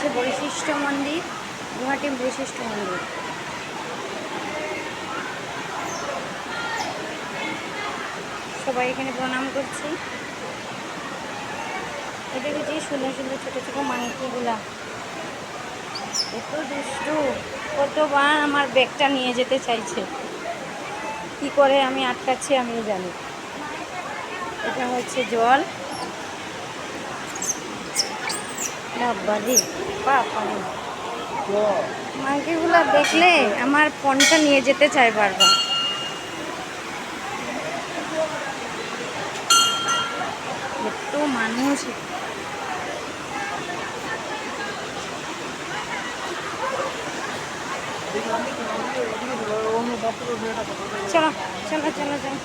হচ্ছে বৈশিষ্ট্য মন্দির, গুয়াহাটি বৈশিষ্ট্য মন্দির। সবাই এখানে প্রণাম করছি। এটা যে সুন্দর সুন্দর ছোটো ছোটো মাংকিগুলা, এত দুষ্টু, কতবার আমার ব্যাগটা নিয়ে যেতে চাইছে, কি করে আমি আটকাচ্ছি আমি জানি। এটা হচ্ছে জল, বাবারে বাবারে, মাংকিগুলা দেখলে আমার ফোনটা নিয়ে যেতে চায় বারবার। এত মানুষ, চলো চলো চলো চলো।